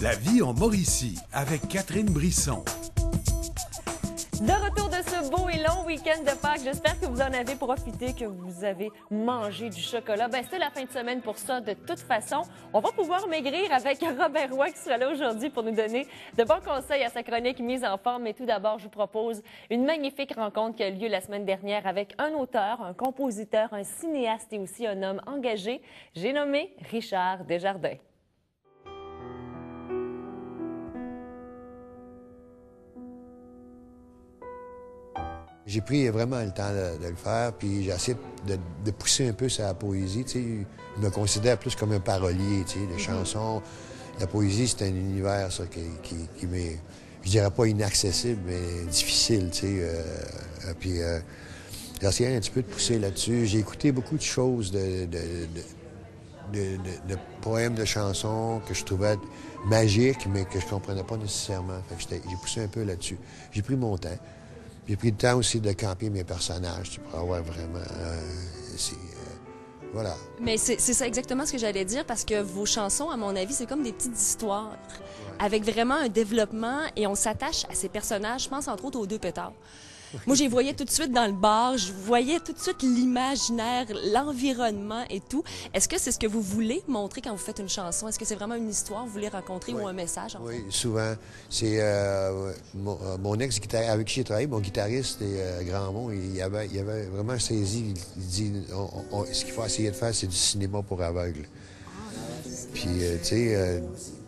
La vie en Mauricie avec Catherine Brisson. De retour de ce beau et long week-end de Pâques, j'espère que vous en avez profité, que vous avez mangé du chocolat. C'est la fin de semaine pour ça. De toute façon, on va pouvoir maigrir avec Robert Roy qui sera là aujourd'hui pour nous donner de bons conseils à sa chronique Mise en forme. Mais tout d'abord, je vous propose une magnifique rencontre qui a eu lieu la semaine dernière avec un auteur, un compositeur, un cinéaste et aussi un homme engagé. J'ai nommé Richard Desjardins. J'ai pris vraiment le temps de le faire, puis j'ai essayé de pousser un peu sa poésie. Je me considère plus comme un parolier, les chansons. La poésie, c'est un univers ça, qui m'est, je dirais pas inaccessible, mais difficile. Puis j'ai essayé un petit peu de pousser là-dessus. J'ai écouté beaucoup de choses, de poèmes, de chansons que je trouvais magiques, mais que je comprenais pas nécessairement. Fait que j'ai poussé un peu là-dessus. J'ai pris mon temps. J'ai pris le temps aussi de camper mes personnages pour avoir vraiment... voilà. Mais c'est ça exactement ce que j'allais dire, parce que vos chansons, à mon avis, c'est comme des petites histoires avec vraiment un développement, et on s'attache à ces personnages. Je pense entre autres aux deux pétards. Moi, je les voyais tout de suite dans le bar, je voyais tout de suite l'imaginaire, l'environnement et tout. Est-ce que c'est ce que vous voulez montrer quand vous faites une chanson? Est-ce que c'est vraiment une histoire que vous voulez rencontrer ou un message? Oui, souvent. C'est mon ex-guitariste, avec qui j'ai travaillé, mon guitariste et Grandmont, il avait vraiment saisi, il dit, ce qu'il faut essayer de faire, c'est du cinéma pour aveugles. Puis, tu sais,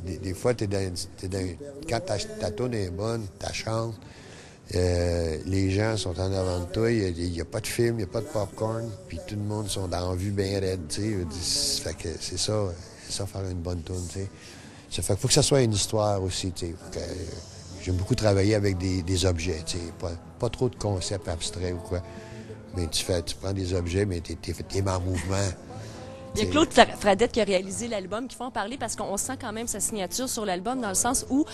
des fois, quand ta tourne est bonne, ta chante, les gens sont en avant de toi, il n'y a pas de film, il n'y a pas de popcorn, puis tout le monde sont dans la vue bien raide, tu sais. Fait que c'est ça faire une bonne tourne, tu sais. Ça fait qu'il faut que ça soit une histoire aussi, tu sais. J'aime beaucoup travailler avec des objets, tu sais. Pas trop de concepts abstraits ou quoi. Mais tu prends des objets, mais t'es en mouvement. Il y a Claude Fradette qui a réalisé l'album, qu'il faut en parler parce qu'on sent quand même sa signature sur l'album dans le sens où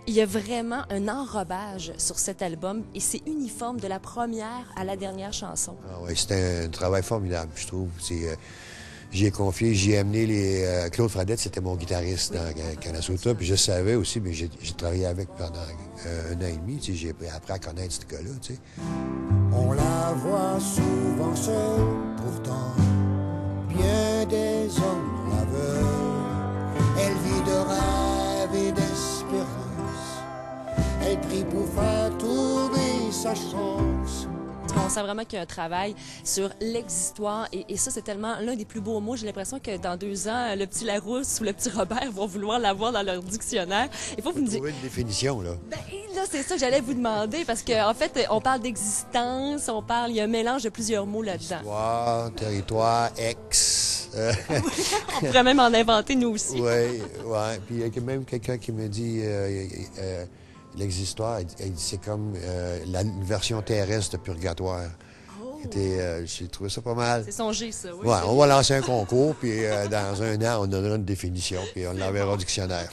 il y a vraiment un enrobage sur cet album et c'est uniforme de la première à la dernière chanson. Ah oui, c'était un travail formidable, je trouve. J'ai amené Claude Fradette, c'était mon guitariste dans Canasota, puis je savais aussi, mais j'ai travaillé avec pendant un an et demi, j'ai appris à connaître ce gars-là, tu sais. On la voit souvent seule, pourtant bien des hommes la veulent. Elle vit de rêve et d'espérance. Elle prie pour faire tourner sa chance. On sent vraiment qu'il y a un travail sur l'existoire et ça, c'est tellement l'un des plus beaux mots. J'ai l'impression que dans 2 ans, le petit Larousse ou le petit Robert vont vouloir l'avoir dans leur dictionnaire. Il faut que vous me disiez... trouver une définition, là. Là, c'est ça que j'allais vous demander parce qu'en fait, on parle d'existence, il y a un mélange de plusieurs mots là-dedans. Histoire, territoire, ex... On pourrait même en inventer, nous aussi. Oui. Puis il y a même quelqu'un qui me dit... l'existoire, c'est comme la version terrestre de Purgatoire. J'ai trouvé ça pas mal. C'est songé, ça, oui. Ouais, on va lancer un concours, puis dans un an, on donnera une définition, puis on l'enverra au dictionnaire.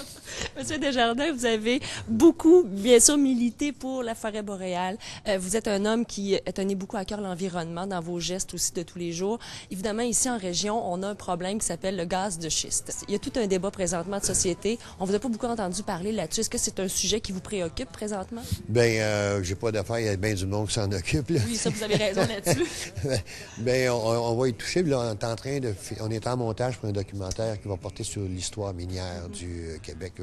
Monsieur Desjardins, vous avez beaucoup, bien sûr, milité pour la forêt boréale. Vous êtes un homme qui tenait beaucoup à cœur l'environnement dans vos gestes aussi de tous les jours. Évidemment, ici en région, on a un problème qui s'appelle le gaz de schiste. Il y a tout un débat présentement de société. On vous a pas beaucoup entendu parler là-dessus. Est-ce que c'est un sujet qui vous préoccupe présentement? J'ai pas d'affaires, il y a bien du monde qui s'en occupe, là. Oui, ça, vous avez raison là-dessus. On va y toucher. Là, on est en montage pour un documentaire qui va porter sur l'histoire minière du Québec.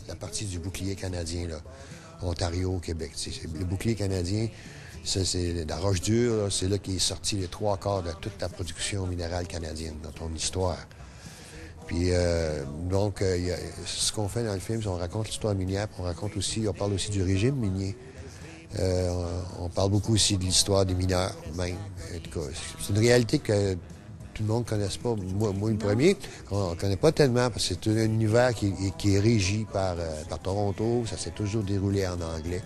La partie du bouclier canadien, là, Ontario, Québec. Le bouclier canadien, ça, c'est la roche dure, c'est là qu'est sorti les 3/4 de toute la production minérale canadienne dans ton histoire. Puis, ce qu'on fait dans le film, c'est on raconte l'histoire minière, puis on parle aussi du régime minier. On parle beaucoup aussi de l'histoire des mineurs, même. En tout cas, c'est une réalité que tout le monde ne connaisse pas. Moi, le premier, on ne connaît pas tellement parce que c'est un univers qui est régi par Toronto. Ça s'est toujours déroulé en anglais.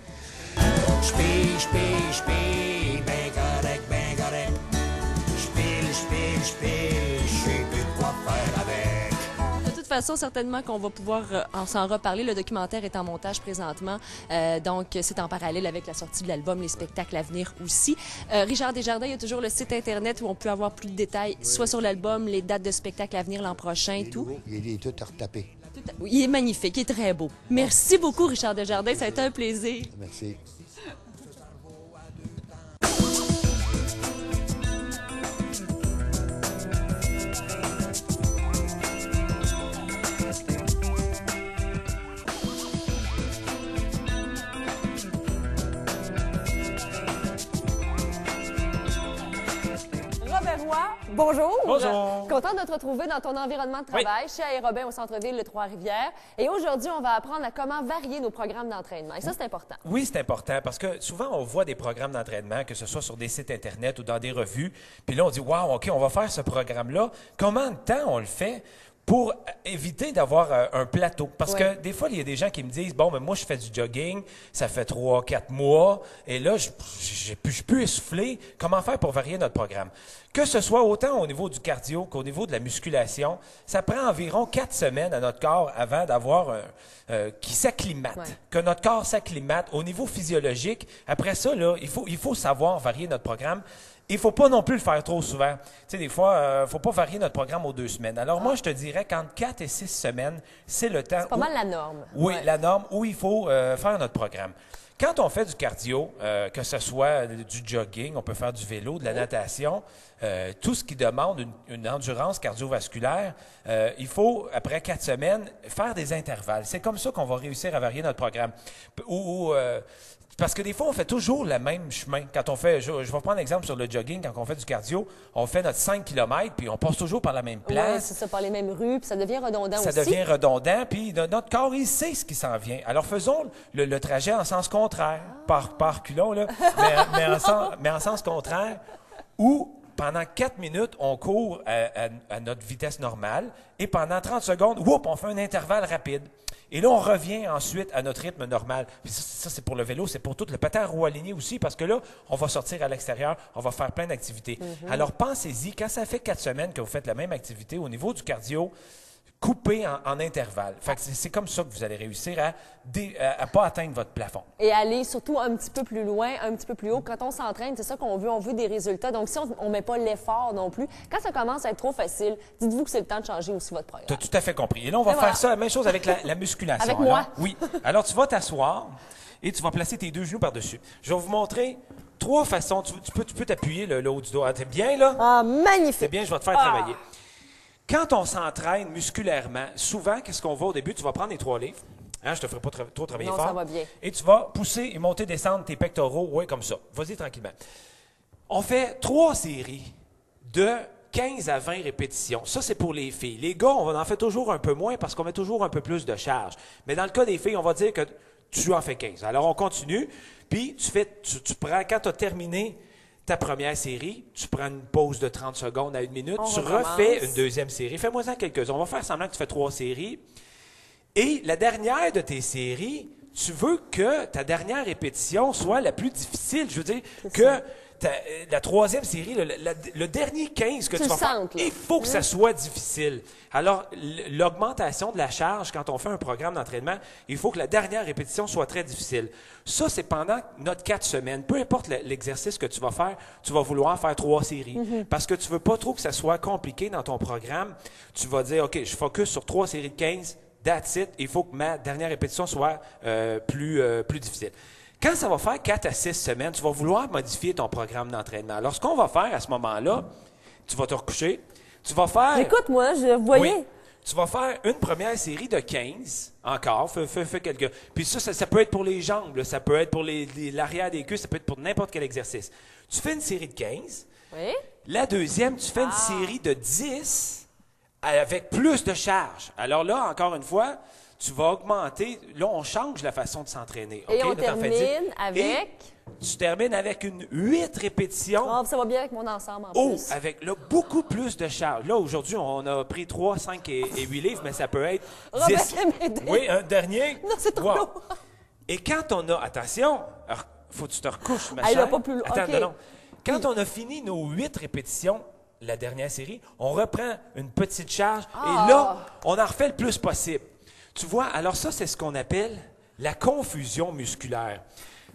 J'pille, ben correct. J'pille, je sais plus quoi faire avec. De toute façon, certainement qu'on va pouvoir s'en reparler. Le documentaire est en montage présentement, donc c'est en parallèle avec la sortie de l'album, les spectacles à venir aussi. Richard Desjardins, il y a toujours le site Internet où on peut avoir plus de détails, soit sur l'album, les dates de spectacles à venir l'an prochain et tout. Il est tout à retaper. Tout Oui, il est magnifique, il est très beau. Merci beaucoup, Richard Desjardins. Ça a été un plaisir. Merci. Robert Roy, bonjour. Bonjour. Content de te retrouver dans ton environnement de travail chez Aérobin au centre-ville de Trois-Rivières. Et aujourd'hui, on va apprendre à comment varier nos programmes d'entraînement. Et ça, c'est important. Oui, c'est important parce que souvent, on voit des programmes d'entraînement, que ce soit sur des sites Internet ou dans des revues. Puis là, on dit, wow, OK, on va faire ce programme-là. Comment de temps on le fait? Pour éviter d'avoir un plateau. Parce que des fois, il y a des gens qui me disent, bon, mais moi, je fais du jogging, ça fait 3-4 mois, et là, je suis plus essoufflé. Comment faire pour varier notre programme? Que ce soit autant au niveau du cardio qu'au niveau de la musculation, ça prend environ 4 semaines à notre corps avant d'avoir qui s'acclimate, que notre corps s'acclimate au niveau physiologique. Après ça, là, il faut savoir varier notre programme. Il ne faut pas non plus le faire trop souvent. Tu sais, des fois, il ne faut pas varier notre programme aux 2 semaines. Alors moi, je te dirais qu'entre 4 et 6 semaines, c'est le temps. C'est pas mal la norme. Oui, la norme où il faut faire notre programme. Quand on fait du cardio, que ce soit du jogging, on peut faire du vélo, de la natation, tout ce qui demande une endurance cardiovasculaire, il faut, après 4 semaines, faire des intervalles. C'est comme ça qu'on va réussir à varier notre programme. Parce que des fois, on fait toujours le même chemin. Quand on fait, je vais prendre l'exemple sur le jogging, quand on fait du cardio, on fait notre 5 km, puis on passe toujours par la même place. Oui, c'est ça, par les mêmes rues, puis ça devient redondant aussi. Ça devient redondant, puis notre corps, il sait ce qui s'en vient. Alors, faisons le trajet en sens contraire, par reculons, là, mais en sens contraire, où pendant 4 minutes, on court à notre vitesse normale, et pendant 30 secondes, on fait un intervalle rapide. Et là, on revient ensuite à notre rythme normal. Puis ça, c'est pour le vélo, c'est pour tout le patin à roue alignée aussi, parce que là, on va sortir à l'extérieur, on va faire plein d'activités. Alors, pensez-y, quand ça fait 4 semaines que vous faites la même activité, au niveau du cardio, coupez en intervalles. Fait que c'est comme ça que vous allez réussir à pas atteindre votre plafond. Et aller surtout un petit peu plus loin, un petit peu plus haut. Quand on s'entraîne, c'est ça qu'on veut. On veut des résultats. Donc, si on ne met pas l'effort non plus, quand ça commence à être trop facile, dites-vous que c'est le temps de changer aussi votre programme. Tu as tout à fait compris. Et là, on va faire ça, la même chose avec la musculation. Avec moi? Oui. Alors, tu vas t'asseoir et tu vas placer tes 2 genoux par-dessus. Je vais vous montrer 3 façons. Tu peux t'appuyer le haut du dos. Ah, t'es bien, là? Ah, magnifique! C'est bien, je vais te faire travailler. Quand on s'entraîne musculairement, souvent, qu'est-ce qu'on va au début? Tu vas prendre les 3 livres. Hein, je te ferai pas trop travailler non, fort. Ça va bien. Et tu vas pousser et monter, descendre tes pectoraux. Oui, comme ça. Vas-y tranquillement. On fait 3 séries de 15 à 20 répétitions. Ça, c'est pour les filles. Les gars, on en fait toujours un peu moins parce qu'on met toujours un peu plus de charge. Mais dans le cas des filles, on va dire que tu en fais 15. Alors, on continue. Puis, tu prends, quand tu as terminé ta première série, tu prends une pause de 30 secondes à 1 minute, tu refais une deuxième série. Fais-moi-en quelques-uns. On va faire semblant que tu fais 3 séries. Et la dernière de tes séries, tu veux que ta dernière répétition soit la plus difficile. Je veux dire que la 3e série, le dernier 15 que tu vas faire, il faut que ça soit difficile. Alors, l'augmentation de la charge, quand on fait un programme d'entraînement, il faut que la dernière répétition soit très difficile. Ça, c'est pendant notre 4 semaines. Peu importe l'exercice que tu vas faire, tu vas vouloir faire 3 séries. Parce que tu ne veux pas trop que ça soit compliqué dans ton programme. Tu vas dire, OK, je focus sur 3 séries de 15, that's it. Il faut que ma dernière répétition soit plus difficile. Quand ça va faire 4 à 6 semaines, tu vas vouloir modifier ton programme d'entraînement. Alors, ce qu'on va faire à ce moment-là, tu vas te recoucher, tu vas faire... J'écoute, moi, je voyais. Oui, tu vas faire une première série de 15, encore, fais quelques... Puis ça peut être pour les jambes, là, ça peut être pour l'arrière des cuisses, ça peut être pour n'importe quel exercice. Tu fais une série de 15. Oui. La deuxième, tu fais une série de 10 avec plus de charge. Alors là, encore une fois... Tu vas augmenter. Là, on change la façon de s'entraîner. Et okay? on termine avec... Et tu termines avec une 8 répétitions. Oh, ça va bien avec mon ensemble en plus. Avec là, beaucoup plus de charge. Là, aujourd'hui, on a pris 3, 5 et 8 livres, mais ça peut être 10. Oui, un dernier. Non, c'est trop lourd. Et quand on a... Attention, faut que tu te recouches, ma chère. Pas plus lourd. Attends, okay. non. Quand on a fini nos 8 répétitions, la dernière série, on reprend une petite charge et là, on en refait le plus possible. Tu vois, alors ça, c'est ce qu'on appelle la confusion musculaire.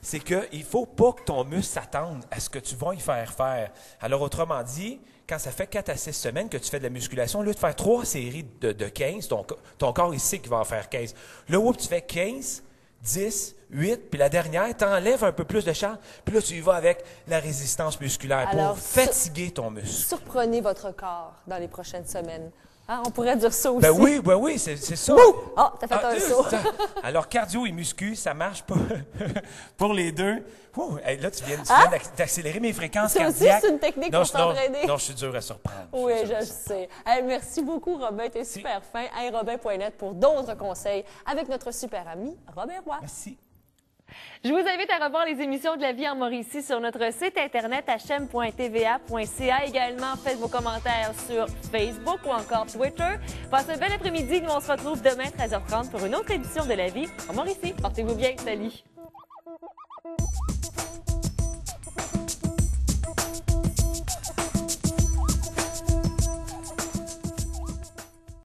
c'est qu'il ne faut pas que ton muscle s'attende à ce que tu vas y faire faire. Alors, autrement dit, quand ça fait 4 à 6 semaines que tu fais de la musculation, au lieu de faire 3 séries de 15, ton corps, il sait qu'il va en faire 15. Là, tu fais 15, 10, 8, puis la dernière, tu enlèves un peu plus de charge, puis là, tu y vas avec la résistance musculaire pour fatiguer ton muscle. Surprenez votre corps dans les prochaines semaines. Ah, on pourrait dire ça aussi. Ben oui, c'est ça. Oh, t'as fait un saut. Alors, cardio et muscu, ça marche pas pour les deux. Ouh, hey, là, tu viens d'accélérer mes fréquences cardiaques. C'est une technique pour s'entraîner. Non, je suis dur à surprendre. Oui, je sais. Hey, merci beaucoup, Robin. T'es super fin. Hey, Robin.net pour d'autres conseils avec notre super ami, Robin Roy. Merci. Je vous invite à revoir les émissions de La Vie en Mauricie sur notre site internet hm.tva.ca. Également, faites vos commentaires sur Facebook ou encore Twitter. Passez un bel après-midi. Nous, on se retrouve demain 13h30 pour une autre édition de La Vie en Mauricie. Portez-vous bien. Salut!